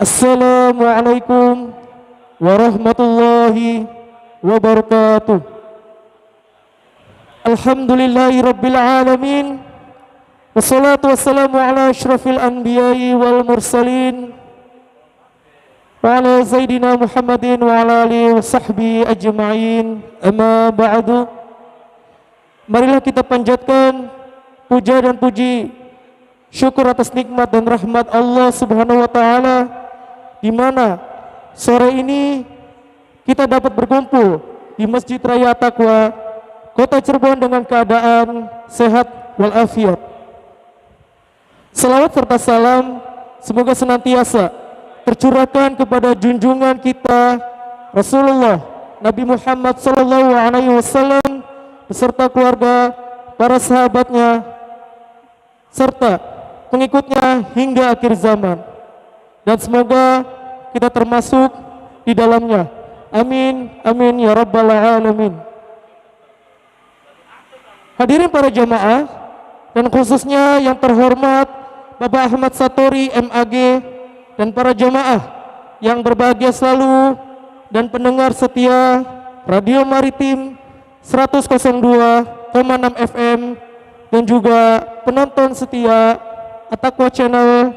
Assalamualaikum warahmatullahi wabarakatuh. Alhamdulillahi rabbil alamin. Wassalatu wassalamu ala asyrafil anbiya'i wal mursalin wa ala sayyidina Muhammadin wa ala alihi wa sahbihi ajma'in. Amma ba'du. Marilah kita panjatkan puja dan puji syukur atas nikmat dan rahmat Allah Subhanahu wa taala, di mana sore ini kita dapat berkumpul di Masjid Raya Taqwa Kota Cirebon dengan keadaan sehat walafiat. Salawat serta salam semoga senantiasa tercurahkan kepada junjungan kita Rasulullah Nabi Muhammad sallallahu alaihi wasallam beserta keluarga, para sahabatnya serta pengikutnya hingga akhir zaman, dan semoga kita termasuk di dalamnya. Amin amin ya rabbal alamin. Hadirin para jamaah dan khususnya yang terhormat Bapak Ahmad Satori MAG dan para jamaah yang berbahagia selalu dan pendengar setia Radio Maritim 102,6 FM dan juga penonton setia At-Taqwa Channel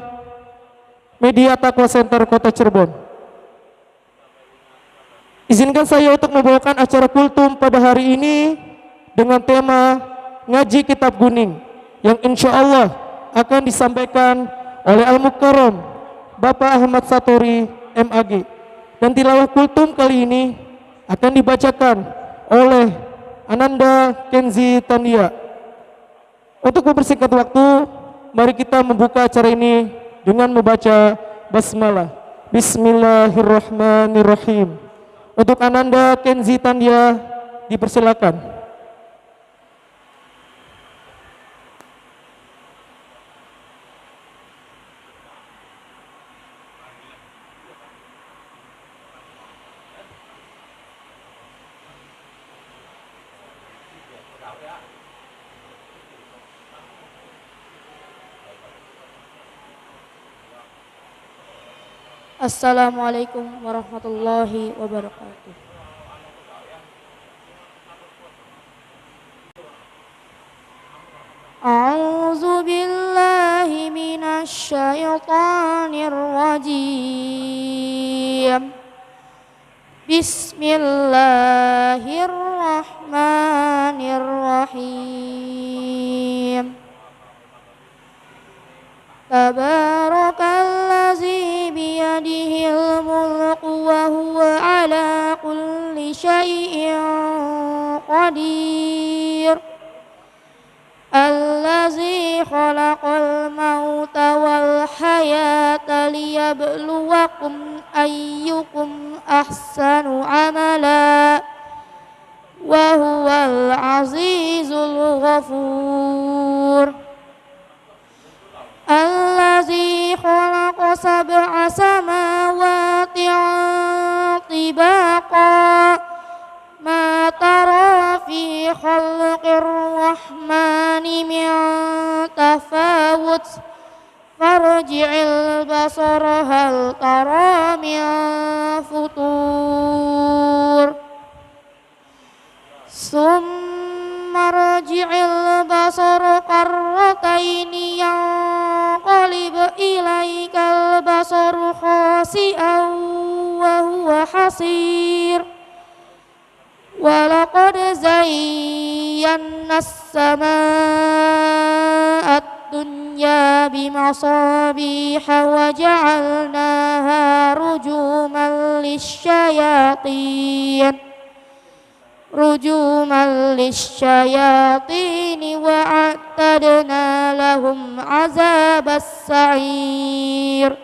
Media Taqwa Center Kota Cirebon. Izinkan saya untuk membawakan acara kultum pada hari ini dengan tema Ngaji Kitab Kuning yang insya Allah akan disampaikan oleh Al-Mukarram Bapak Ahmad Satori MAG, dan tilawah kultum kali ini akan dibacakan oleh Ananda Kenzi Tandia. Untuk mempersingkat waktu, mari kita membuka acara ini dengan membaca basmalah. Bismillahirrahmanirrahim. Untuk Ananda Kenzi Tandia dipersilakan. Assalamualaikum warahmatullahi wabarakatuh. A'udzu billahi minasy syaithanir rajim. Bismillahirrahmanirrahim. Tabarakalladzi biyadihil mulku wa huwa ala kulli syai'in qadir. Alladzi khalaqal mauta wal hayata liyabluwakum ayyukum ahsanu amala wa huwal azizul ghafur. Allazi khalaqa sab'a samawati tibaqa ma tara fi khalqir rahmani min tafawut farji'il basara hal tara min futur marji'il basara karrataini yanqalib ilaikal basaru khasi'an wa huwa hasir. Walaqad zayyana as-samaa'a ad-dunya bimasabiha wa ja'alnaha rujuman lisyayatin wa a'tadna lahum azabas sa'ir.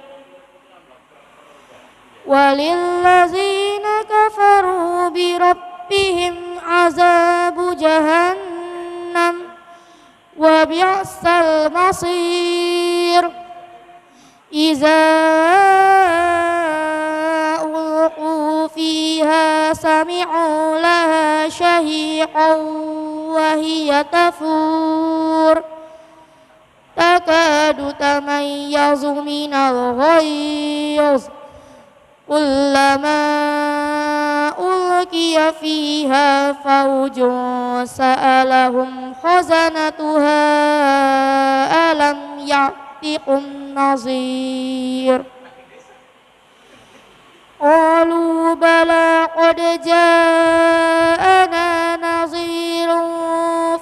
Walillazina kafaru bi rabbihim azabu jahannam wa bi'sal masir. Iza ulqu fiha sami'u laha syahiqan wa hiya tafur تكاد تميز من الغيظ كلما ألقي فيها فوج سألهم خزنتها ألم يأتكم نذير قالوا بلى قد جاءنا نذير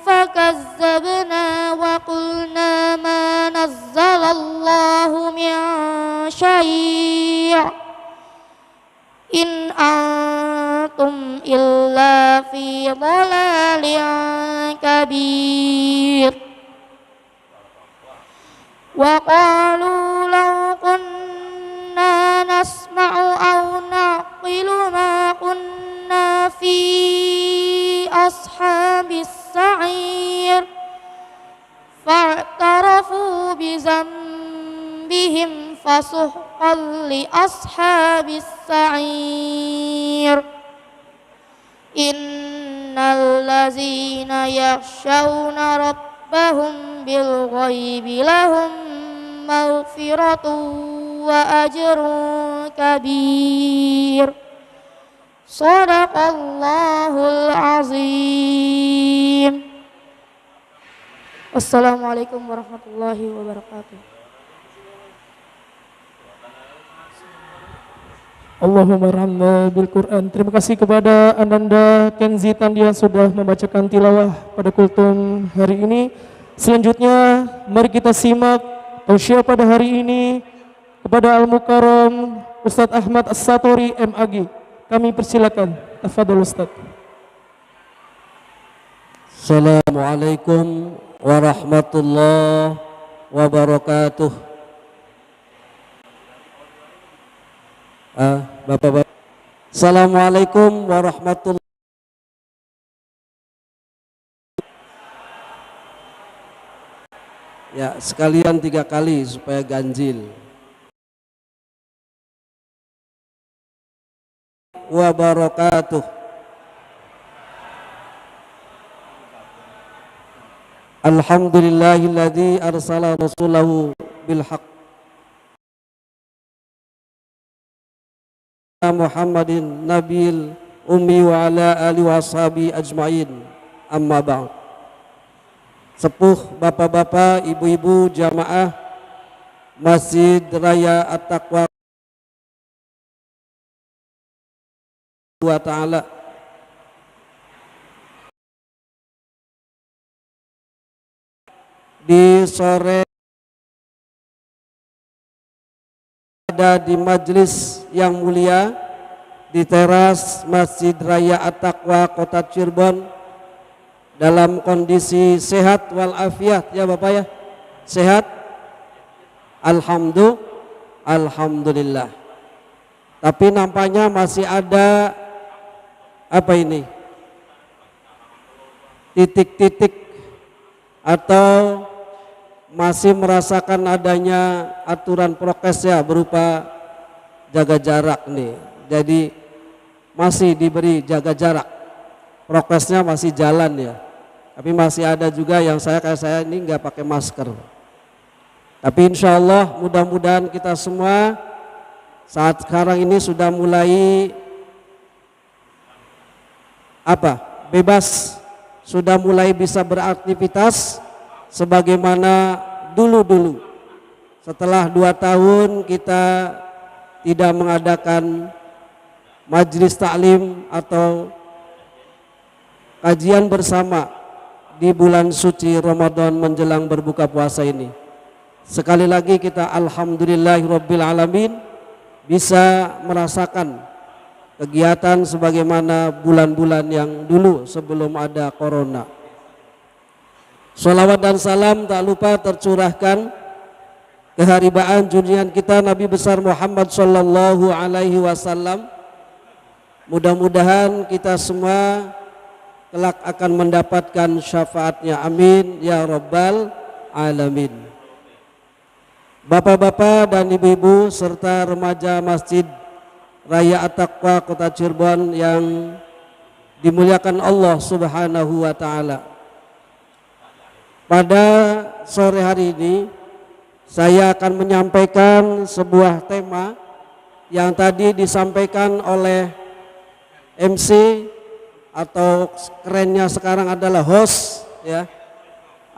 فكذبنا وقلنا ما نزل الله من شيء إن أنتم إلا في ضلال كبير وقالوا لو كنا نسمع أو نعقل ما كنا في أصحاب السعير فاعترفوا بذنبهم فسحقا لأصحاب السعير إن الذين يخشون ربهم بالغيب لهم مغفرة وأجر كبير صدق الله العظيم. Wassalamualaikum warahmatullahi wabarakatuh. Allahumma rahmna bil Quran. Terima kasih kepada Ananda Kenzi Tandi yang sudah membacakan tilawah pada kultum hari ini. Selanjutnya mari kita simak tausiah pada hari ini kepada Al-Mukarram Ustadz Ahmad As-Satori MAG. Kami persilakan. Tafadhol Ustadz. Assalamualaikum warahmatullahi wabarakatuh. Bapak-bapak, Assalamualaikum warahmatullahi. Ya, sekalian 3 kali supaya ganjil. Wabarakatuh. Alhamdulillahilladzi arsala rasulahu bil haqq Muhammadin nabil ummi wa ala alihi washabi ajmain. Amma ba'd. Sepuh bapak-bapak, ibu-ibu jamaah Masjid Raya At-Taqwa wa ta'ala, di sore ada di majelis yang mulia di teras Masjid Raya At-Taqwa Kota Cirebon dalam kondisi sehat walafiat ya Bapak ya, sehat alhamdulillah. Tapi nampaknya masih ada apa ini, titik-titik atau masih merasakan adanya aturan prokes ya, berupa jaga jarak nih. Jadi masih diberi jaga jarak, prokesnya masih jalan ya. Tapi masih ada juga yang kayak saya ini nggak pakai masker. Tapi insya Allah mudah-mudahan kita semua saat sekarang ini sudah mulai bebas, sudah mulai bisa beraktivitas sebagaimana dulu-dulu. Setelah 2 tahun kita tidak mengadakan majelis taklim atau kajian bersama di bulan suci Ramadan menjelang berbuka puasa ini. Sekali lagi kita alhamdulillahirabbil alamin bisa merasakan kegiatan sebagaimana bulan-bulan yang dulu sebelum ada corona. Sholawat dan salam tak lupa tercurahkan keharibaan junjungan kita Nabi besar Muhammad sallallahu alaihi wasallam. Mudah-mudahan kita semua kelak akan mendapatkan syafaatnya, amin ya rabbal alamin. Bapak-bapak dan ibu-ibu serta remaja Masjid Raya At-Taqwa Kota Cirebon yang dimuliakan Allah Subhanahu wa taala. Pada sore hari ini saya akan menyampaikan sebuah tema yang tadi disampaikan oleh MC atau kerennya sekarang adalah host, ya,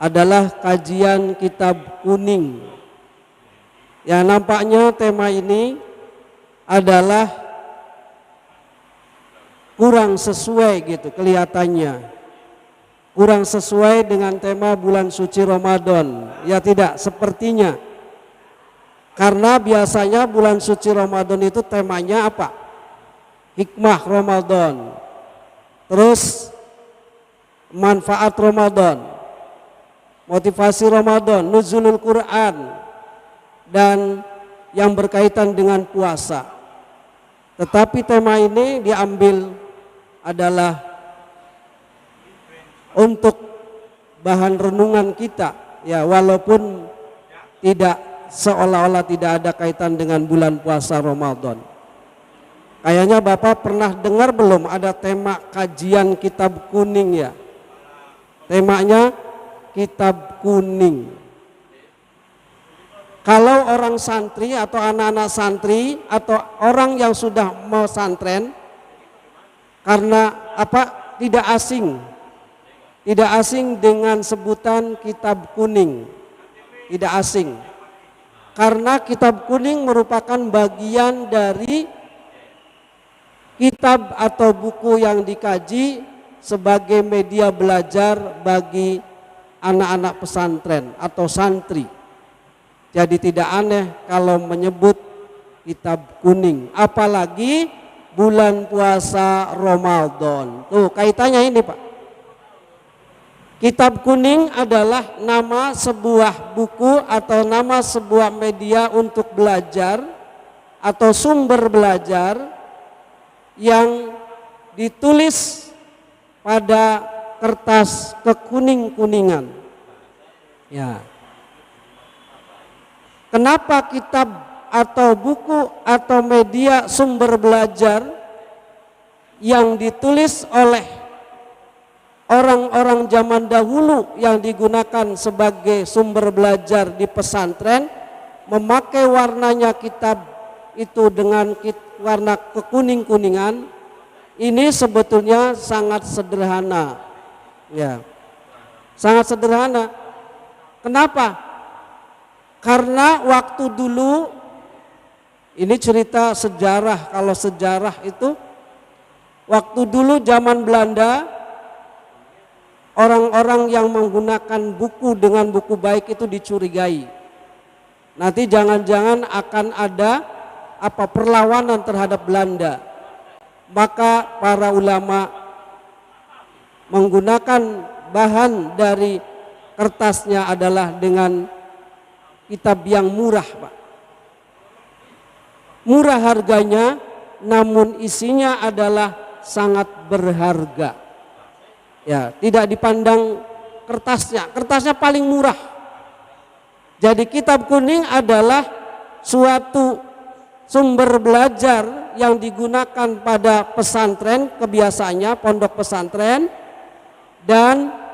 adalah kajian kitab kuning. Ya, nampaknya tema ini adalah kurang sesuai gitu kelihatannya. Kurang sesuai dengan tema bulan suci Ramadan. Ya tidak, sepertinya. Karena biasanya bulan suci Ramadan itu temanya apa? Hikmah Ramadan. Terus manfaat Ramadan. Motivasi Ramadan, nuzulul Quran. Dan yang berkaitan dengan puasa. Tetapi tema ini diambil adalah untuk bahan renungan kita, ya, walaupun tidak seolah-olah tidak ada kaitan dengan bulan puasa Ramadan. Kayaknya Bapak pernah dengar belum ada tema kajian kitab kuning, ya? Temanya kitab kuning. Kalau orang santri atau anak-anak santri atau orang yang sudah mau santren, karena apa? Tidak asing dengan sebutan kitab kuning. Tidak asing. Karena kitab kuning merupakan bagian dari kitab atau buku yang dikaji sebagai media belajar bagi anak-anak pesantren atau santri. Jadi tidak aneh kalau menyebut kitab kuning. Apalagi bulan puasa Ramadan. Tuh kaitannya ini Pak. Kitab kuning adalah nama sebuah buku atau nama sebuah media untuk belajar atau sumber belajar yang ditulis pada kertas kekuning-kuningan. Ya. Kenapa kitab atau buku atau media sumber belajar yang ditulis oleh orang-orang zaman dahulu yang digunakan sebagai sumber belajar di pesantren memakai warnanya kitab itu dengan warna kekuning-kuningan, ini sebetulnya sangat sederhana, ya, sangat sederhana. Kenapa? Karena waktu dulu, ini cerita sejarah. Kalau sejarah itu waktu dulu zaman Belanda, orang-orang yang menggunakan buku dengan buku baik itu dicurigai. Nanti jangan-jangan akan ada perlawanan terhadap Belanda. Maka para ulama menggunakan bahan dari kertasnya adalah dengan kitab yang murah, Pak. Murah harganya, namun isinya adalah sangat berharga. Ya, tidak dipandang kertasnya paling murah. Jadi kitab kuning adalah suatu sumber belajar yang digunakan pada pesantren, kebiasaannya pondok pesantren, dan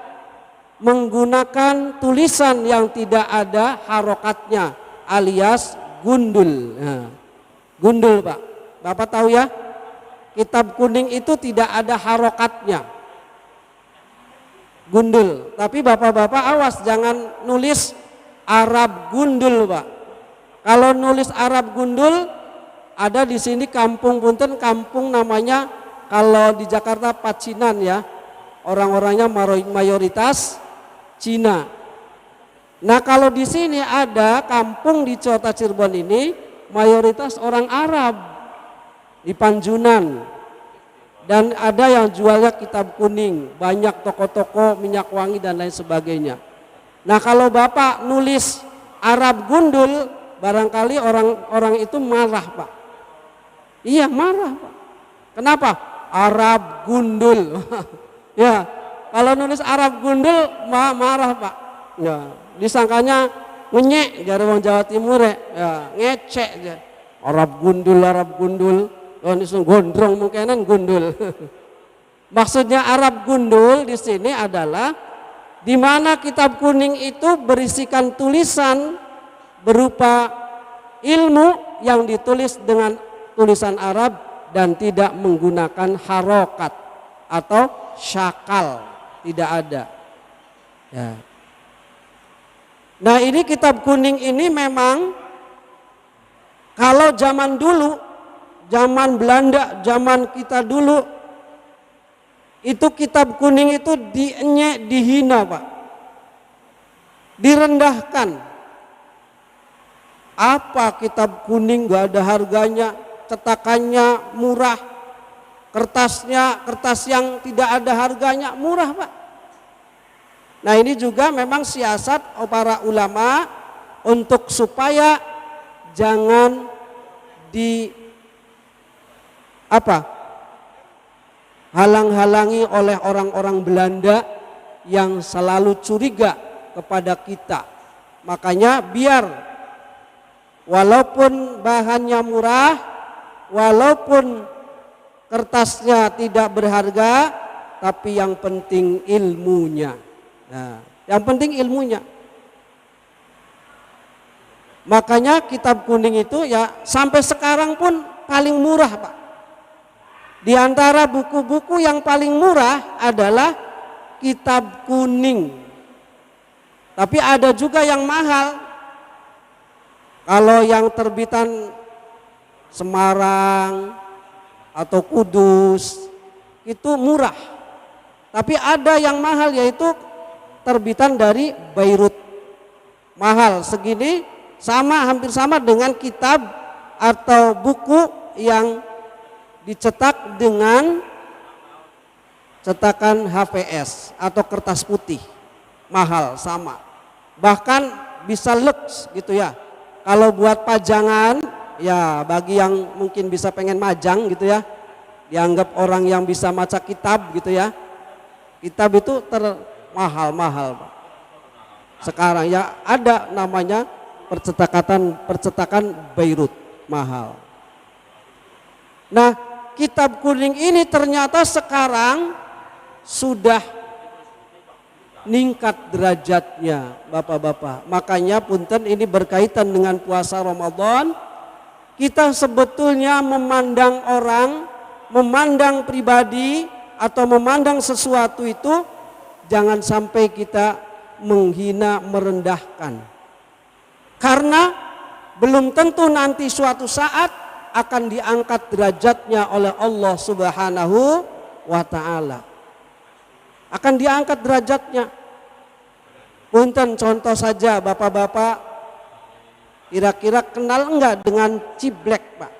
menggunakan tulisan yang tidak ada harokatnya alias gundul. Nah, gundul Pak, Bapak tahu ya, kitab kuning itu tidak ada harokatnya, gundul. Tapi bapak-bapak awas jangan nulis Arab gundul Pak. Kalau nulis Arab gundul, ada di sini kampung punten, kampung namanya kalau di Jakarta Pacinan ya, orang-orangnya mayoritas Cina. Nah kalau di sini ada kampung di Kota Cirebon ini mayoritas orang Arab di Panjunan, dan ada yang jualnya kitab kuning, banyak toko-toko minyak wangi dan lain sebagainya. Nah kalau Bapak nulis Arab gundul, barangkali orang-orang itu marah Pak. Iya marah Pak. Kenapa? Arab gundul. Ya, kalau nulis Arab gundul marah Pak. Ya, disangkanya ngenyek dari orang Jawa Timur ya, ngecek aja. Arab gundul. Oh, ini gondrong mungkinan gundul. Maksudnya Arab gundul di sini adalah di mana kitab kuning itu berisikan tulisan berupa ilmu yang ditulis dengan tulisan Arab dan tidak menggunakan harokat atau syakal, tidak ada. Ya. Nah ini kitab kuning ini memang kalau zaman dulu, zaman Belanda, zaman kita dulu, itu kitab kuning itu dienyek, dihina Pak, direndahkan. Apa kitab kuning gak ada harganya, cetakannya murah, kertasnya kertas yang tidak ada harganya murah Pak. Nah ini juga memang siasat para ulama untuk supaya jangan halang-halangi oleh orang-orang Belanda yang selalu curiga kepada kita. Makanya biar walaupun bahannya murah, walaupun kertasnya tidak berharga, tapi yang penting ilmunya. Nah, yang penting ilmunya. Makanya kitab kuning itu ya sampai sekarang pun paling murah Pak. Di antara buku-buku yang paling murah adalah kitab kuning. Tapi ada juga yang mahal. Kalau yang terbitan Semarang atau Kudus itu murah. Tapi ada yang mahal yaitu terbitan dari Beirut. Mahal segini, hampir sama dengan kitab atau buku yang dicetak dengan cetakan HVS atau kertas putih, mahal sama, bahkan bisa lux gitu ya. Kalau buat pajangan ya bagi yang mungkin bisa pengen majang gitu ya, dianggap orang yang bisa maca kitab gitu ya, kitab itu termahal-mahal Pak. Sekarang ya ada namanya percetakan Beirut, mahal. Nah kitab kuning ini ternyata sekarang sudah meningkat derajatnya Bapak-bapak. Makanya punten ini berkaitan dengan puasa Ramadan. Kita sebetulnya memandang orang, memandang pribadi atau memandang sesuatu itu jangan sampai kita menghina, merendahkan. Karena belum tentu nanti suatu saat akan diangkat derajatnya oleh Allah Subhanahu wa ta'ala. Akan diangkat derajatnya. Punten contoh saja Bapak-bapak, kira-kira kenal enggak dengan ciblek Pak?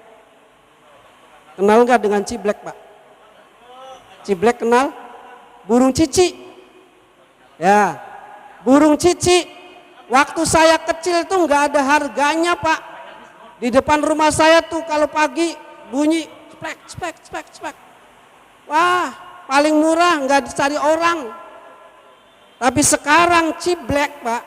Kenal enggak dengan ciblek Pak? Ciblek kenal? Burung cici. Ya, burung cici. Waktu saya kecil tuh enggak ada harganya Pak. Di depan rumah saya tuh kalau pagi bunyi spek spek spek spek. Wah, paling murah nggak dicari orang. Tapi sekarang ciblek Pak.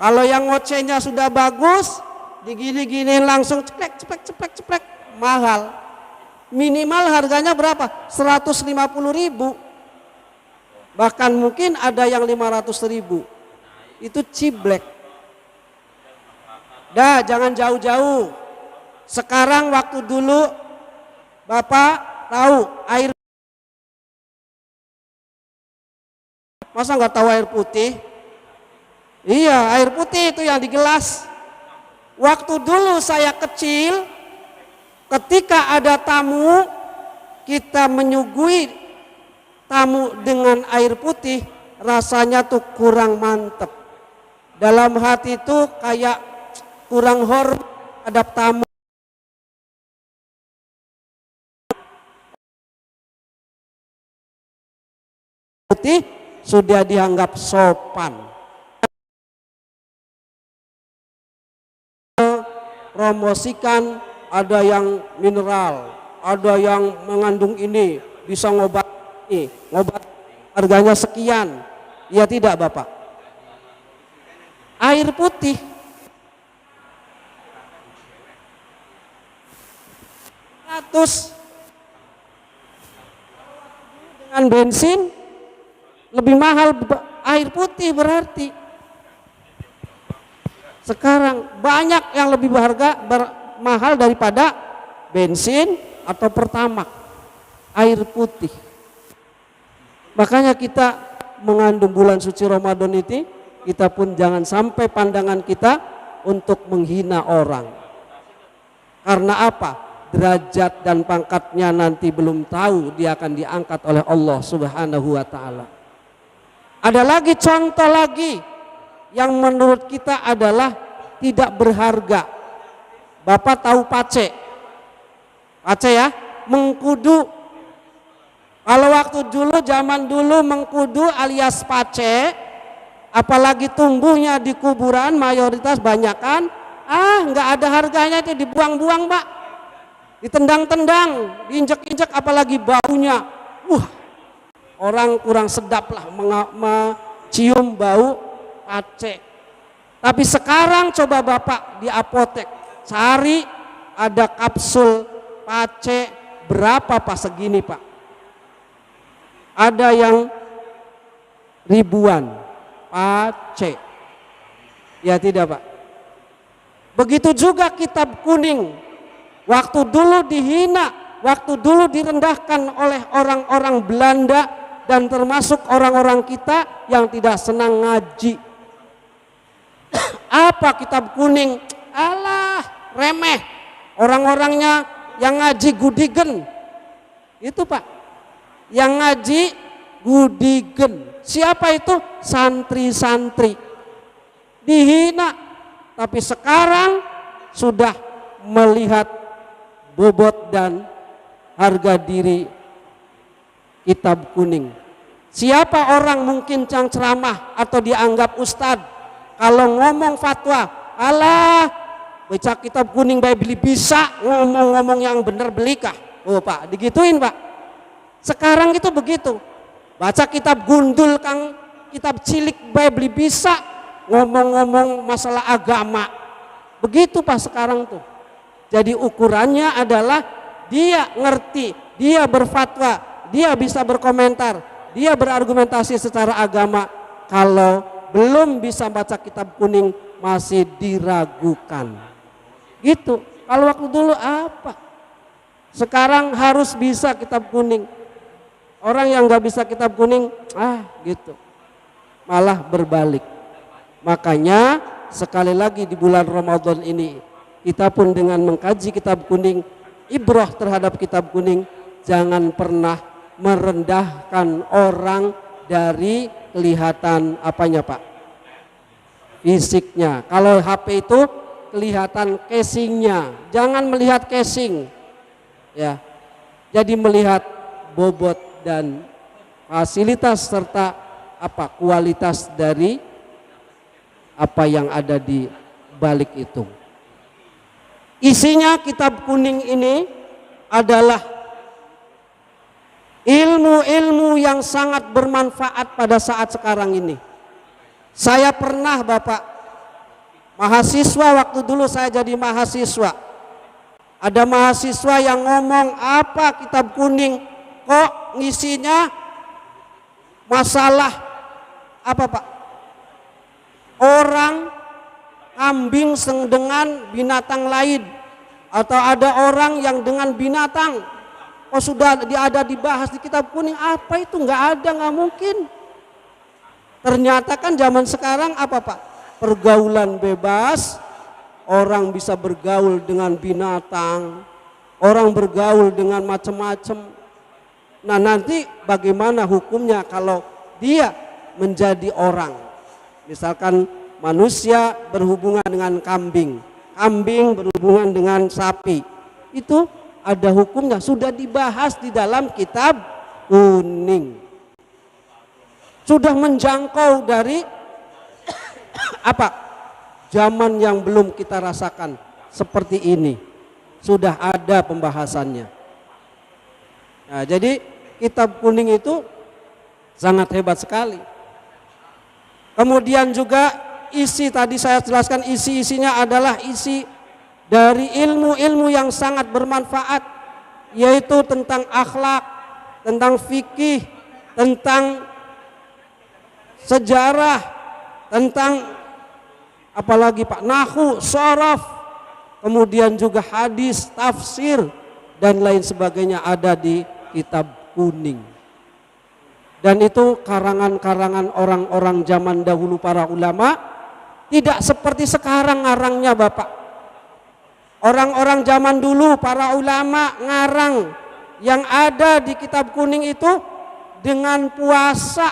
Kalau yang ngocehnya sudah bagus, digini-giniin langsung ceplek ceplek ceplek ceplek, mahal. Minimal harganya berapa? 150.000. Bahkan mungkin ada yang 500.000. Itu ciblek. Dah jangan jauh-jauh. Sekarang waktu dulu Bapak tahu air, masa nggak tahu air putih? Iya, air putih itu yang di gelas. Waktu dulu saya kecil, ketika ada tamu, kita menyuguhi tamu dengan air putih, rasanya tuh kurang mantep. Dalam hati itu kayak kurang hormat terhadap tamu. Putih sudah dianggap sopan. Promosikan ada yang mineral, ada yang mengandung ini, bisa ngobat ini, ngobat harganya sekian. Ya tidak Bapak. Air putih dengan bensin lebih mahal air putih berarti. Sekarang banyak yang lebih mahal daripada bensin atau pertamax, air putih. Makanya kita mengandung bulan suci Ramadan ini, kita pun jangan sampai pandangan kita untuk menghina orang. Karena apa? Derajat dan pangkatnya nanti belum tahu, dia akan diangkat oleh Allah Subhanahu wa taala. Ada lagi contoh lagi yang menurut kita adalah tidak berharga. Bapak tahu pace? Pace ya, mengkudu. Kalau waktu dulu, zaman dulu mengkudu alias pace, apalagi tumbuhnya di kuburan mayoritas banyakan, nggak ada harganya, itu dibuang-buang Pak, ditendang-tendang, diinjek-injek, apalagi baunya, orang kurang sedap lah mencium bau pace. Tapi sekarang coba Bapak di apotek cari, ada kapsul pace berapa Pak, segini Pak, ada yang ribuan pace, ya tidak Pak? Begitu juga kitab kuning, waktu dulu dihina, waktu dulu direndahkan oleh orang-orang Belanda dan termasuk orang-orang kita yang tidak senang ngaji. Apa kitab kuning? Alah, remeh, orang-orangnya yang ngaji gudigen, itu Pak, yang ngaji gudigen. Siapa itu? Santri-santri dihina. Tapi sekarang sudah melihat bobot dan harga diri kitab kuning. Siapa orang mungkin yang ceramah atau dianggap ustadz, kalau ngomong fatwa, alah baca kitab kuning baik beli bisa, ngomong-ngomong yang bener belikah. Oh Pak, digituin Pak. Sekarang itu begitu, baca kitab gundul kang, kitab cilik baik beli bisa, ngomong-ngomong masalah agama. Begitu Pak sekarang tuh. Jadi ukurannya adalah dia ngerti, dia berfatwa, dia bisa berkomentar, dia berargumentasi secara agama. Kalau belum bisa baca kitab kuning masih diragukan. Gitu. Kalau waktu dulu apa? Sekarang harus bisa kitab kuning. Orang yang nggak bisa kitab kuning, gitu. Malah berbalik. Makanya sekali lagi di bulan Ramadan ini, kita pun dengan mengkaji kitab kuning, ibrah terhadap kitab kuning, jangan pernah merendahkan orang dari kelihatan apanya Pak, fisiknya. Kalau HP itu kelihatan casingnya, jangan melihat casing ya, jadi melihat bobot dan fasilitas serta apa kualitas dari apa yang ada di balik itu. Isinya kitab kuning ini adalah ilmu-ilmu yang sangat bermanfaat pada saat sekarang ini. Saya pernah Bapak, mahasiswa, waktu dulu saya jadi mahasiswa, ada mahasiswa yang ngomong, apa kitab kuning kok ngisinya masalah apa Pak, orang kambing dengan binatang lain, atau ada orang yang dengan binatang. Oh sudah ada dibahas di kitab kuning, apa itu? Nggak ada, nggak mungkin. Ternyata kan zaman sekarang apa Pak? Pergaulan bebas, orang bisa bergaul dengan binatang, orang bergaul dengan macam-macam. Nah nanti bagaimana hukumnya kalau dia menjadi orang? Misalkan manusia berhubungan dengan kambing, kambing berhubungan dengan sapi, itu ada hukumnya, sudah dibahas di dalam kitab kuning. Sudah menjangkau dari apa? Zaman yang belum kita rasakan seperti ini. Sudah ada pembahasannya. Nah, jadi kitab kuning itu sangat hebat sekali. Kemudian juga isi tadi saya jelaskan, isi-isinya adalah isi dari ilmu-ilmu yang sangat bermanfaat, yaitu tentang akhlak, tentang fikih, tentang sejarah, tentang apalagi Pak, nahu, sorof, kemudian juga hadis, tafsir, dan lain sebagainya ada di kitab kuning. Dan itu karangan-karangan orang-orang zaman dahulu para ulama, tidak seperti sekarang ngarangnya Bapak. Orang-orang zaman dulu para ulama ngarang yang ada di kitab kuning itu dengan puasa.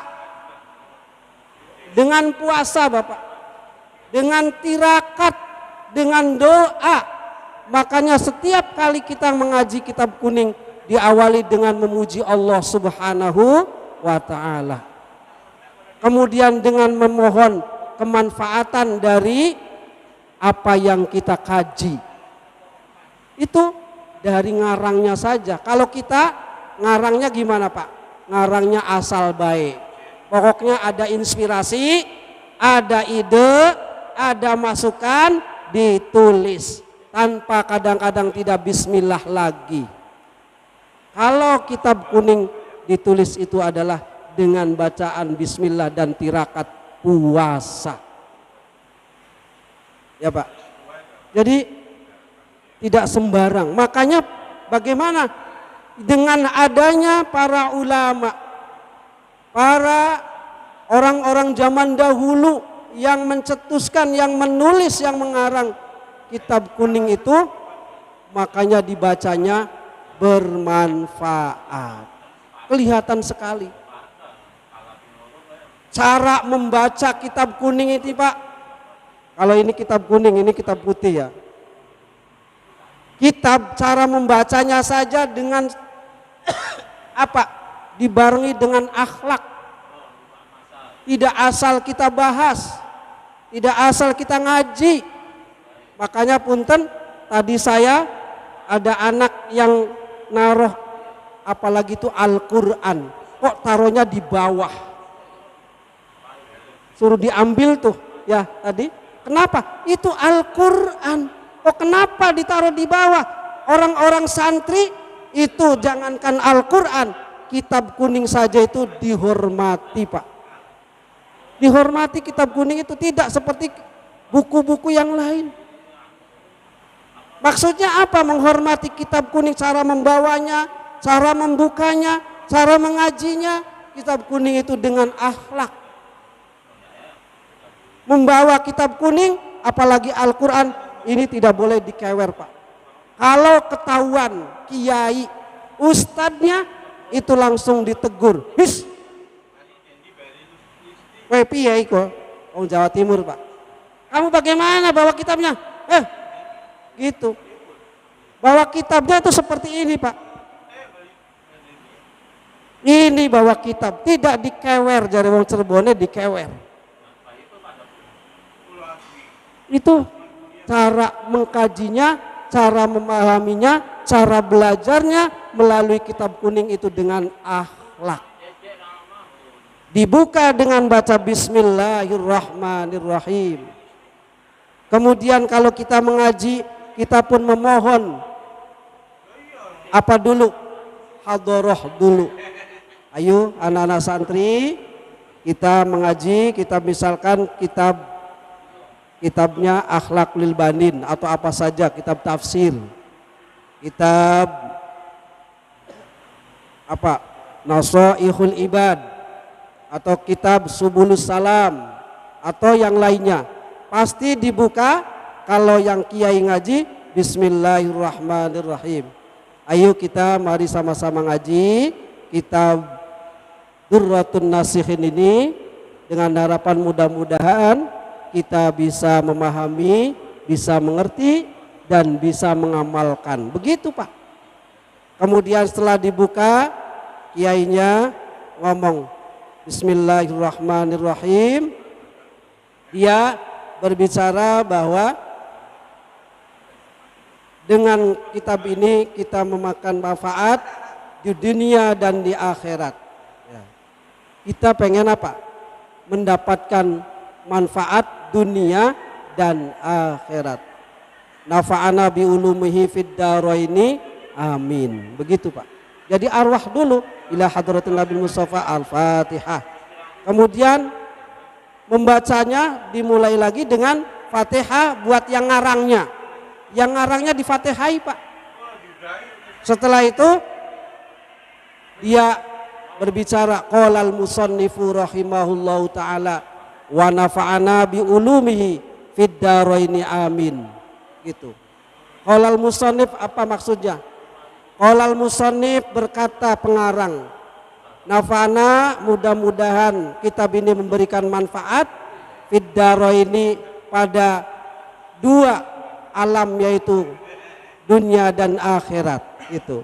Dengan puasa Bapak. Dengan tirakat, dengan doa. Makanya setiap kali kita mengaji kitab kuning diawali dengan memuji Allah Subhanahu wa ta'ala. Kemudian dengan memohon kemanfaatan dari apa yang kita kaji. Itu dari ngarangnya saja. Kalau kita ngarangnya gimana Pak? Ngarangnya asal baik. Pokoknya ada inspirasi, ada ide, ada masukan, ditulis. Tanpa kadang-kadang tidak bismillah lagi. Kalau kitab kuning ditulis itu adalah dengan bacaan bismillah dan tirakat puasa. Ya Pak. Jadi tidak sembarang. Makanya bagaimana dengan adanya para ulama, para orang-orang zaman dahulu yang mencetuskan, yang menulis, yang mengarang kitab kuning itu, makanya dibacanya bermanfaat. Kelihatan sekali cara membaca kitab kuning itu Pak. Kalau ini kitab kuning, ini kitab putih ya. Kitab cara membacanya saja dengan apa? Dibarengi dengan akhlak. Tidak asal kita bahas, tidak asal kita ngaji. Makanya punten, tadi saya ada anak yang naruh apalagi itu Al-Quran, kok taruhnya di bawah, suruh diambil tuh ya tadi. Kenapa? Itu Al-Quran, kok kenapa ditaruh di bawah? Orang-orang santri itu jangankan Al-Quran, kitab kuning saja itu dihormati Pak. Dihormati kitab kuning itu, tidak seperti buku-buku yang lain. Maksudnya apa menghormati kitab kuning? Cara membawanya, cara membukanya, cara mengajinya. Kitab kuning itu dengan akhlak. Membawa kitab kuning, apalagi Al-Quran, ini tidak boleh dikewer Pak. Kalau ketahuan kiai, ustadznya, itu langsung ditegur. His, weh piye kok, orang Jawa Timur Pak. Kamu bagaimana bawa kitabnya? Gitu. Bawa kitabnya itu seperti ini Pak. Ini bawa kitab, tidak dikewer, jari wong Cirebone dikewer. Itu cara mengkajinya, cara memahaminya, cara belajarnya melalui kitab kuning itu dengan akhlak. Dibuka dengan baca Bismillahirrahmanirrahim. Kemudian kalau kita mengaji, kita pun memohon apa dulu? Hadoroh dulu. Ayo anak-anak santri, kita mengaji, kita misalkan kitabnya Akhlaqul Banin atau apa saja, kitab tafsir, kitab apa? Nasaihul Ibad atau kitab Subulus Salam atau yang lainnya. Pasti dibuka kalau yang kiai ngaji Bismillahirrahmanirrahim. Ayo kita mari sama-sama ngaji kitab Durratun Nasikhin ini dengan harapan mudah-mudahan kita bisa memahami, bisa mengerti dan bisa mengamalkan. Begitu Pak. Kemudian setelah dibuka, kiainya ngomong Bismillahirrahmanirrahim. Dia berbicara bahwa dengan kitab ini kita memakan manfaat di dunia dan di akhirat. Ya. Kita pengen apa? Mendapatkan manfaat dunia dan akhirat. Nafa'ana bi ulumihi fid daraini, amin. Begitu Pak. Jadi arwah dulu ila hadratin Nabi Mustafa Al-Fatihah. Kemudian membacanya dimulai lagi dengan Fatihah buat yang ngarangnya. Yang ngarangnya di Fatihai, Pak. Setelah itu dia berbicara, qalal musannifu rahimahullahu taala wa nafa'ana bi ulumihi fid dharaini amin. Gitu. Qalal musannif apa maksudnya? Qalal musannif berkata pengarang, nafa'ana, mudah-mudahan kitab ini memberikan manfaat fid dharaini, pada dua alam, yaitu dunia dan akhirat. Gitu.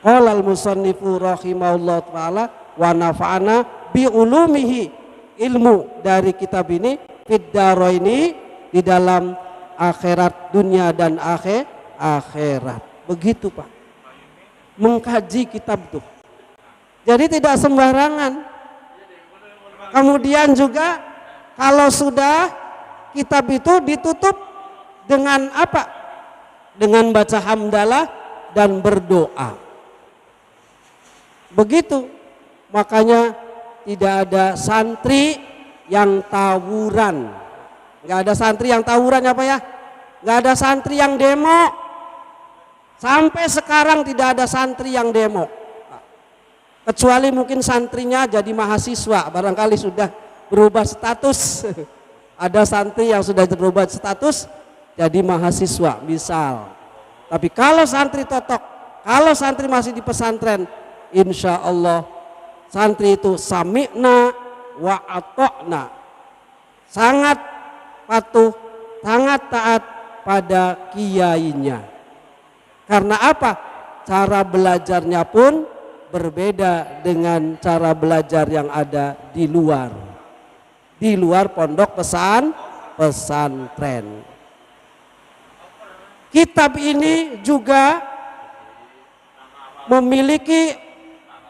Qalal musannifu rahimahullah ta'ala wa nafa'ana bi ulumihi, ilmu dari kitab ini fid dharaini, di dalam akhirat, dunia dan akhirat. Begitu, Pak, mengkaji kitab itu. Jadi tidak sembarangan. Kemudian juga kalau sudah kitab itu ditutup dengan apa? Dengan baca hamdalah dan berdoa. Begitu. Makanya tidak ada santri yang tawuran. Nggak ada santri yang tawuran apa ya? Nggak ada santri yang demo. Sampai sekarang tidak ada santri yang demo. Kecuali mungkin santrinya jadi mahasiswa, barangkali sudah berubah status. Ada santri yang sudah berubah status jadi mahasiswa misal. Tapi kalau santri totok, kalau santri masih di pesantren, insya Allah santri itu sami'na wa ata'na, sangat patuh, sangat taat pada kiainya. Karena apa? Cara belajarnya pun berbeda dengan cara belajar yang ada di luar pondok pesantren. Kitab ini juga memiliki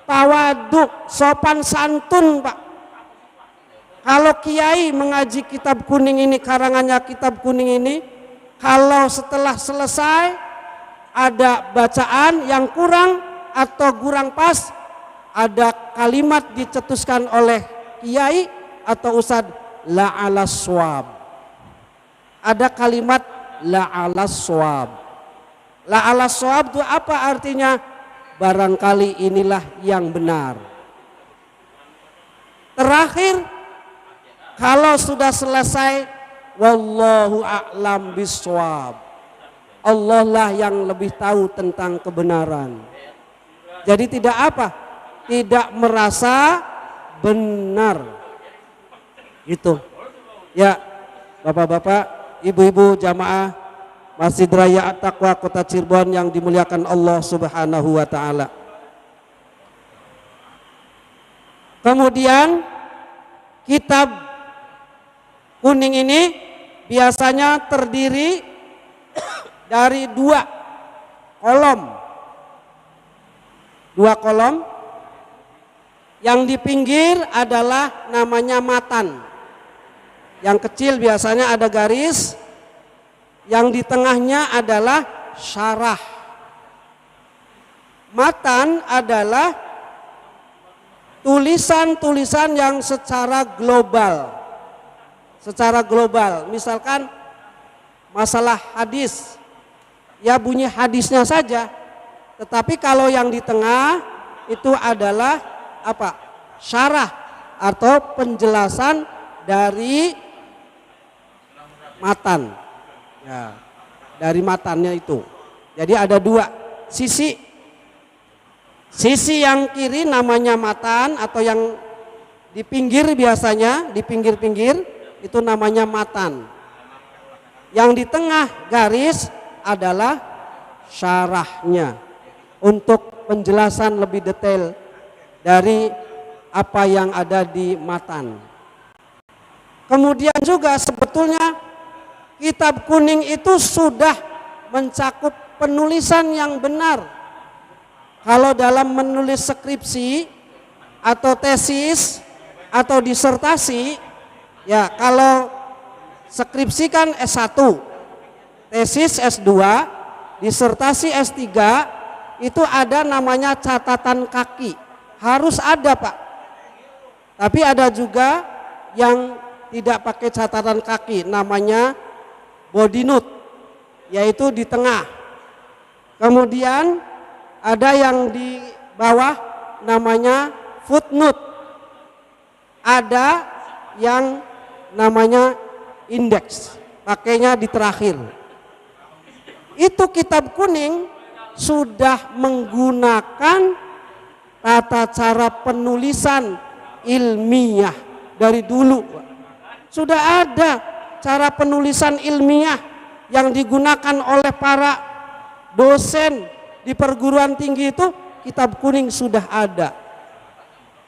tawaduk, sopan santun, Pak. Kalau kiai mengaji kitab kuning ini, karangannya kitab kuning ini, kalau setelah selesai ada bacaan yang kurang atau kurang pas, ada kalimat dicetuskan oleh kiai atau ustadz, la'alas swab. Ada kalimat la'alas swab. La'alas swab itu apa artinya? Barangkali inilah yang benar. Terakhir, kalau sudah selesai, wallahu a'lam biswab, Allah lah yang lebih tahu tentang kebenaran. Jadi tidak apa? Tidak merasa benar. Itu. Ya, Bapak-bapak, Ibu-ibu jamaah Masjid Raya At-Taqwa Kota Cirebon yang dimuliakan Allah Subhanahu wa taala. Kemudian kitab kuning ini biasanya terdiri dari dua kolom. Yang di pinggir adalah namanya matan. Yang kecil biasanya ada garis. Yang di tengahnya adalah syarah. Matan adalah tulisan-tulisan yang secara global. Misalkan masalah hadis, ya bunyi hadisnya saja. Tetapi kalau yang di tengah itu adalah apa? Syarah atau penjelasan dari matan. Ya, dari matannya itu. Jadi ada dua sisi. Sisi yang kiri namanya matan, atau yang di pinggir biasanya, di pinggir-pinggir itu namanya matan. Yang di tengah garis adalah syarahnya, untuk penjelasan lebih detail dari apa yang ada di matan. Kemudian juga sebetulnya kitab kuning itu sudah mencakup penulisan yang benar. Kalau dalam menulis skripsi atau tesis atau disertasi, ya kalau skripsi kan S1, tesis S2, disertasi S3, itu ada namanya catatan kaki. Harus ada, Pak. Tapi ada juga yang tidak pakai catatan kaki, namanya body note, yaitu di tengah. Kemudian ada yang di bawah namanya footnote. Ada yang namanya indeks, pakainya di terakhir. Itu kitab kuning sudah menggunakan tata cara penulisan ilmiah dari dulu. Sudah ada cara penulisan ilmiah yang digunakan oleh para dosen di perguruan tinggi, itu kitab kuning sudah ada.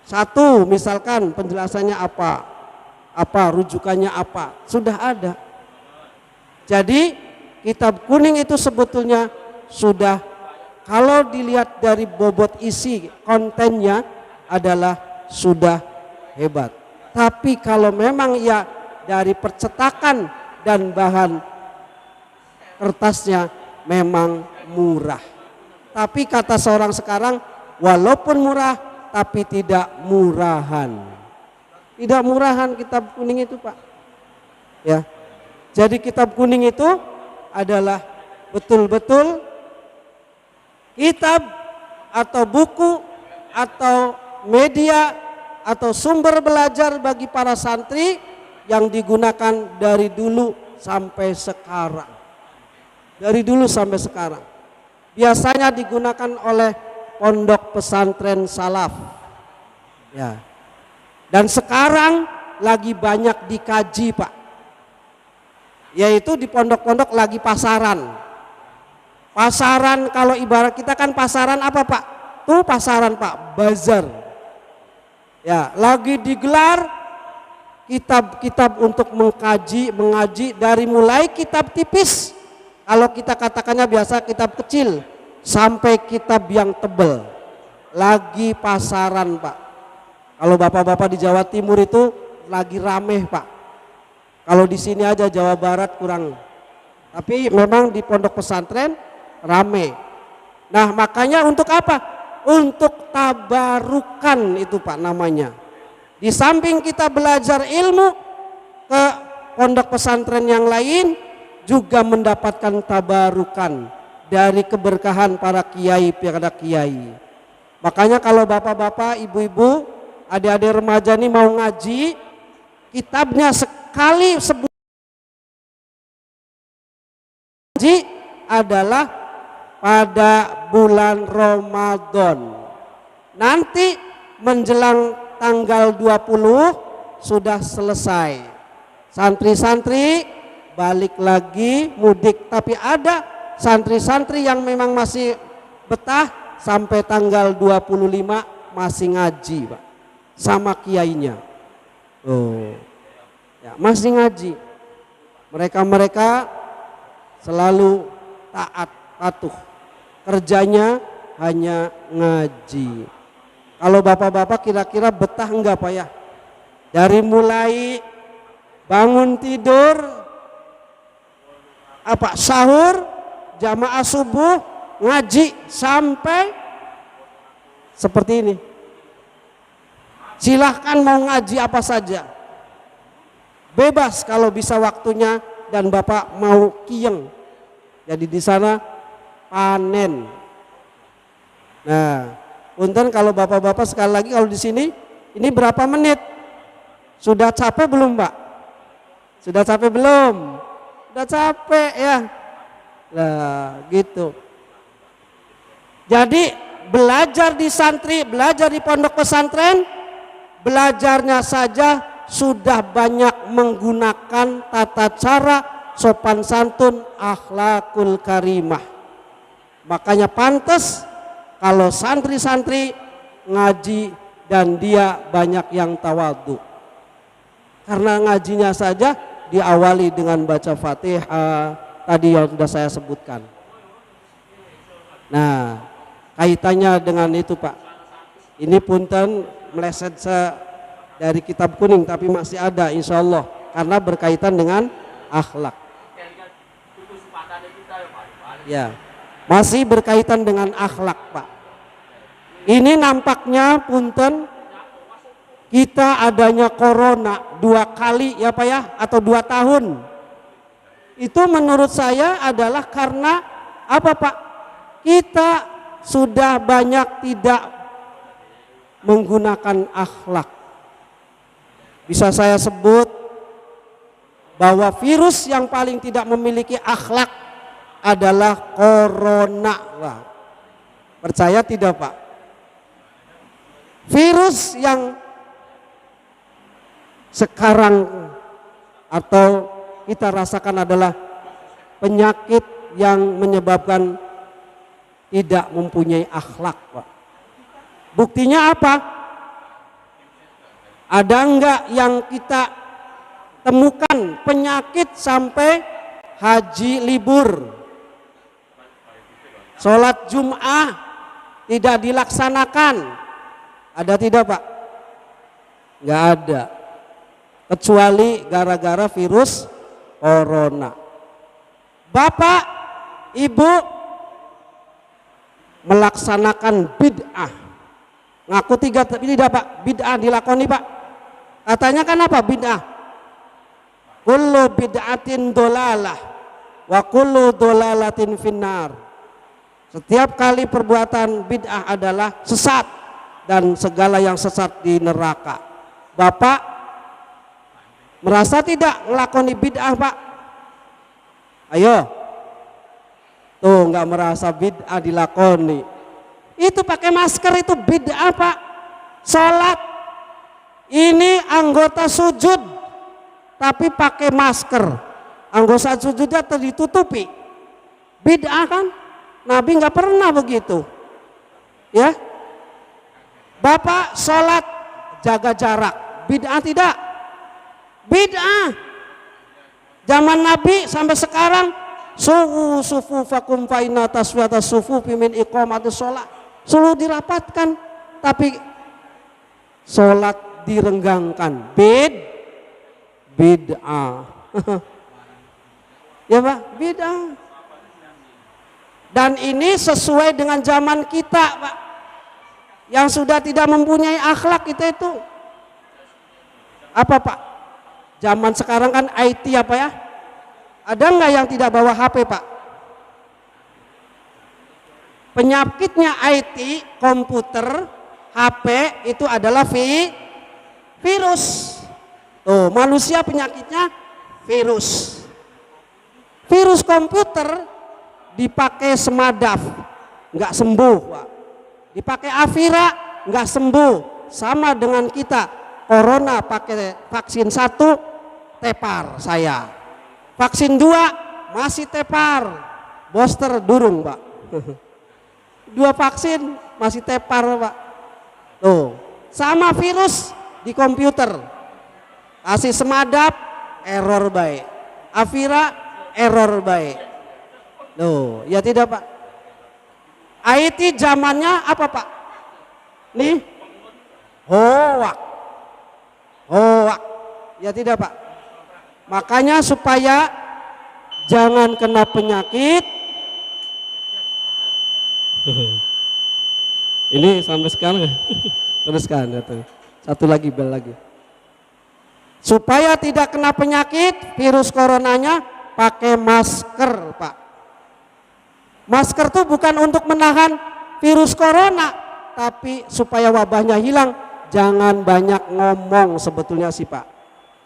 Satu, misalkan penjelasannya apa, rujukannya apa, sudah ada. Jadi kitab kuning itu sebetulnya sudah, kalau dilihat dari bobot isi kontennya adalah sudah hebat. Tapi kalau memang ya dari percetakan dan bahan kertasnya memang murah. Tapi kata seorang sekarang, walaupun murah tapi tidak murahan. Tidak murahan kitab kuning itu, Pak. Ya. Jadi kitab kuning itu adalah betul-betul kitab atau buku atau media atau sumber belajar bagi para santri yang digunakan dari dulu sampai sekarang. Dari dulu sampai sekarang. Biasanya digunakan oleh pondok pesantren salaf. Ya. Dan sekarang lagi banyak dikaji, Pak. Yaitu di pondok-pondok lagi pasaran. Pasaran, kalau ibarat kita kan pasaran apa, Pak? Tuh pasaran, Pak, bazar. Ya, lagi digelar kitab-kitab untuk mengaji dari mulai kitab tipis, kalau kita katakannya biasa kitab kecil, sampai kitab yang tebal. Lagi pasaran, Pak. Kalau bapak-bapak di Jawa Timur itu lagi rame, Pak. Kalau di sini aja Jawa Barat kurang. Tapi memang di pondok pesantren rame. Nah, makanya untuk apa? Untuk tabarukan itu, Pak, namanya. Di samping kita belajar ilmu ke pondok pesantren yang lain, juga mendapatkan tabarukan dari keberkahan para kiai, para kiai. Makanya kalau bapak-bapak, ibu-ibu, adik-adik remaja ini mau ngaji, kitabnya sekali sebut ngaji adalah pada bulan Ramadan. Nanti menjelang tanggal 20 sudah selesai. Santri-santri balik lagi mudik, tapi ada santri-santri yang memang masih betah sampai tanggal 25 masih ngaji, Pak, sama kiainya. Oh, ya, masih ngaji. Mereka selalu taat, patuh. Kerjanya hanya ngaji. Kalau bapak-bapak kira-kira betah enggak, Pak, ya? Dari mulai bangun tidur, sahur, jamaah subuh, ngaji sampai seperti ini. Silahkan mau ngaji apa saja, bebas kalau bisa waktunya dan bapak mau kiyeng. Jadi di sana panen. Nah, punten kalau bapak-bapak sekali lagi kalau di sini ini berapa menit? Sudah capek belum, Pak? Sudah capek belum? Sudah capek ya. Nah, gitu. Jadi belajar di santri, belajar di pondok pesantren, belajarnya saja sudah banyak menggunakan tata cara sopan santun, akhlakul karimah. Makanya pantas kalau santri-santri ngaji dan dia banyak yang tawadhu. Karena ngajinya saja diawali dengan baca Fatihah tadi yang sudah saya sebutkan. Nah, kaitannya dengan itu, Pak. Ini punten meleset dari kitab kuning tapi masih ada insya Allah karena berkaitan dengan akhlak. Ya, masih berkaitan dengan akhlak, Pak. Ini nampaknya punten kita adanya corona 2 kali ya, Pak, ya, atau 2 tahun. Itu menurut saya adalah karena apa Pak? Kita sudah banyak tidak menggunakan akhlak. Bisa saya sebut bahwa virus yang paling tidak memiliki akhlak adalah corona. Wah, percaya tidak Pak? Virus yang sekarang atau kita rasakan adalah penyakit yang menyebabkan tidak mempunyai akhlak Pak. Buktinya apa? Ada enggak yang kita temukan penyakit sampai haji libur, sholat Jum'ah tidak dilaksanakan? Ada tidak Pak? Enggak ada, kecuali gara-gara virus corona. Bapak, Ibu melaksanakan bid'ah, ngaku tidak Pak, bid'ah dilakoni Pak. Katanya kan apa bid'ah? Kullu bid'atin dolalah wa kullu dolalatin finnar. Setiap kali perbuatan bid'ah adalah sesat dan segala yang sesat di neraka. Bapak merasa tidak melakoni bid'ah Pak? Ayo, tuh nggak merasa bid'ah dilakoni. Itu pakai masker itu bid'ah Pak. Sholat ini anggota sujud tapi pakai masker, anggota sujudnya ditutupi. Bid'ah kan? Nabi nggak pernah begitu. Ya, Bapak sholat jaga jarak, bid'ah tidak? Bid'ah. Zaman Nabi sampai sekarang sufufakum fa inna taswiyatas sufufi min iqamatis shalah. Selalu dirapatkan tapi sholat direnggangkan. Bid'ah. Ya Pak, bid'ah. Dan ini sesuai dengan zaman kita Pak, yang sudah tidak mempunyai akhlak kita itu. Apa Pak? Zaman sekarang kan IT apa ya? Ada nggak yang tidak bawa HP Pak? Penyakitnya IT, komputer, HP itu adalah virus. Tuh, manusia penyakitnya virus. Virus komputer dipakai semadaf, nggak sembuh Pak. Dipakai Avira, nggak sembuh. Sama dengan kita, corona pakai vaksin 1 tepar saya, vaksin 2 masih tepar, booster durung Pak. 2 vaksin masih tepar Pak. Tuh, sama virus di komputer, kasih semadap error baik, Avira error baik. Tuh, ya tidak Pak? IT zamannya apa Pak? Nih, hoak, ya tidak Pak? Makanya supaya jangan kena penyakit, ini sampai sekarang teruskan satu lagi bel lagi. Supaya tidak kena penyakit virus coronanya, pakai masker Pak. Masker itu bukan untuk menahan virus corona, tapi supaya wabahnya hilang. Jangan banyak ngomong sebetulnya sih Pak.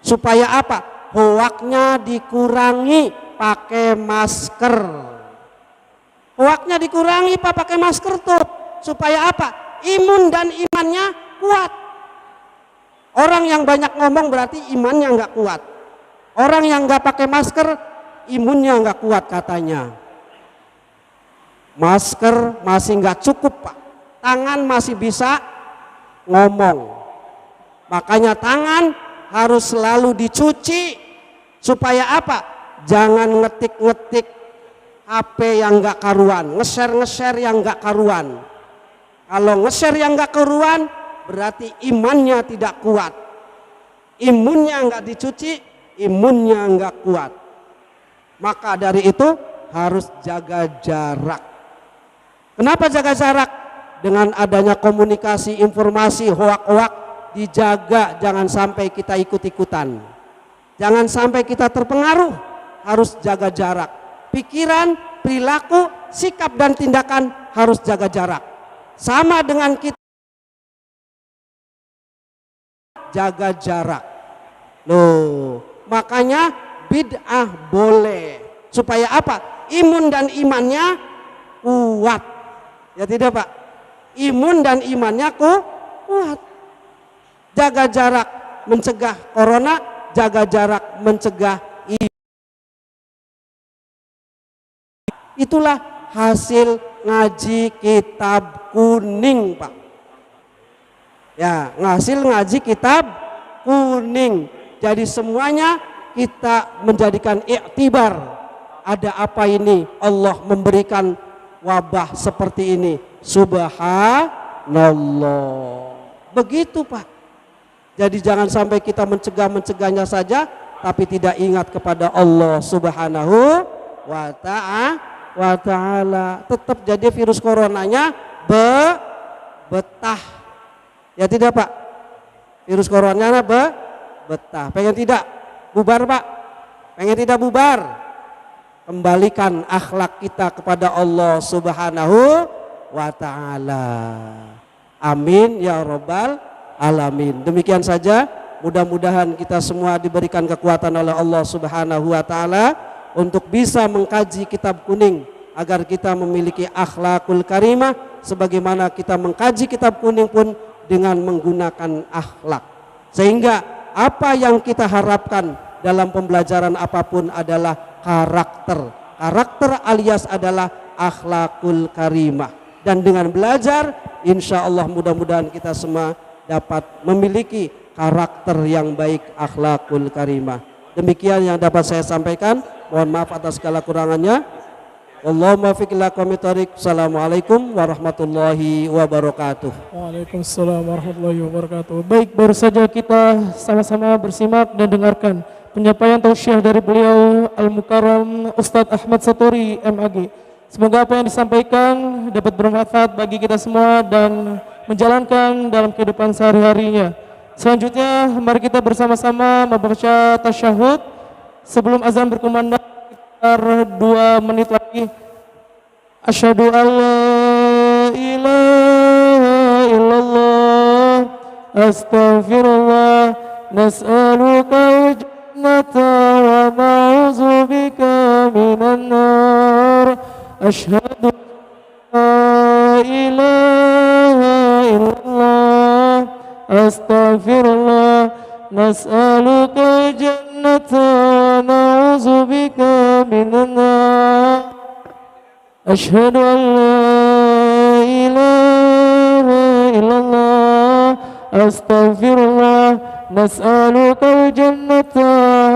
Supaya apa? Hoaknya dikurangi, pakai masker. Hoaknya dikurangi Pak, pakai masker tuh. Supaya apa? Imun dan imannya kuat. Orang yang banyak ngomong berarti imannya nggak kuat. Orang yang nggak pakai masker, imunnya nggak kuat katanya. Masker masih nggak cukup Pak. Tangan masih bisa ngomong. Makanya tangan harus selalu dicuci. Supaya apa? Jangan ngetik-ngetik HP yang nggak karuan, nge-share yang nggak karuan. Kalau nge-share yang nggak karuan, berarti imannya tidak kuat. Imunnya nggak dicuci, imunnya nggak kuat. Maka dari itu harus jaga jarak. Kenapa jaga jarak? Dengan adanya komunikasi, informasi, hoak-hoak dijaga, jangan sampai kita ikut-ikutan. Jangan sampai kita terpengaruh. harus jaga jarak. Pikiran, perilaku, sikap dan tindakan harus jaga jarak. Sama dengan kita jaga jarak. Loh, makanya bid'ah boleh. Supaya apa? Imun dan imannya kuat. Ya tidak Pak? Imun dan imannya kuat. Jaga jarak mencegah corona, jaga jarak mencegah itulah hasil ngaji kitab kuning Pak. Ya, hasil ngaji kitab kuning. Jadi semuanya kita menjadikan iktibar. Ada apa ini? Allah memberikan wabah seperti ini. Subhanallah. Begitu Pak. Jadi jangan sampai kita mencegahnya saja, tapi tidak ingat kepada Allah Subhanahu wa ta'ala. Tetap jadi virus coronanya betah. Ya tidak Pak? Virus coronanya betah. Pengen tidak bubar Pak? Pengen tidak bubar? Kembalikan akhlak kita kepada Allah Subhanahu wa ta'ala. Amin ya rabbal alamin. Demikian saja, mudah-mudahan kita semua diberikan kekuatan oleh Allah Subhanahu wa ta'ala untuk bisa mengkaji kitab kuning agar kita memiliki akhlakul karimah sebagaimana kita mengkaji kitab kuning pun dengan menggunakan akhlak. Sehingga apa yang kita harapkan dalam pembelajaran apapun adalah karakter. Karakter alias adalah akhlakul karimah. Dan dengan belajar insya Allah mudah-mudahan kita semua dapat memiliki karakter yang baik, akhlakul karimah. Demikian yang dapat saya sampaikan. Mohon maaf atas segala kurangannya. Allahumma fiqh ila qawmi thariq. Assalamualaikum warahmatullahi wabarakatuh. Waalaikumsalam warahmatullahi wabarakatuh. Baik, baru saja kita sama-sama bersimak dan dengarkan penyampaian tausiah dari beliau Al-Mukarram Ustadz Ahmad Satori MAG. Semoga apa yang disampaikan dapat bermanfaat bagi kita semua dan menjalankan dalam kehidupan sehari-harinya. Selanjutnya mari kita bersama-sama membaca tasyahud sebelum azan berkumandang sekitar 2 menit lagi. Asyhadu an la ilaha illallah astaghfirullah nas'aluka jannata wa na'udzubika minan nar. Asyhadu an la ilaha illallah astaghfirullah nas'aluka jannata wa na'udzubika minan nar. Asyhadu an la ilaha illallah astaghfirullah nas'aluka jannata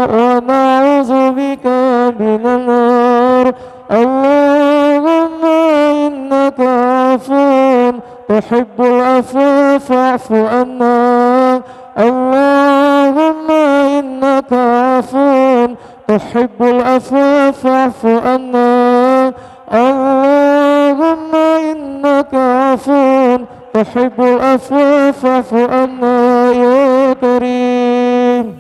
wa na'udzubika minan nar. Allahumma innaka afuwun tuhibbul afwa fa'fu anna. Allahumma innaka afuwun tuhibbul afwa fa'fu anna. Allahumma innaka afuwun tuhibbul afwa fa'fu anna ya karim.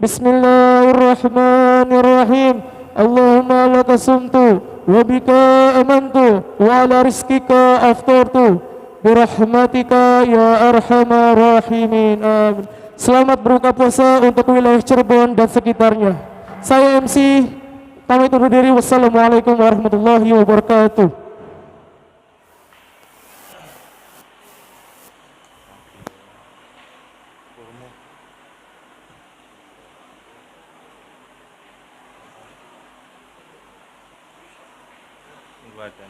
Bismillahirrahmanirrahim. Allahumma laka sumtu wa bika amantu wa ala rizkika aftartu birahmatika ya arhamar rahimin. Amin. Selamat berbuka puasa untuk wilayah Cirebon dan sekitarnya. Saya MC pamit undur diri. Wassalamualaikum warahmatullahi wabarakatuh. Tunggu aja.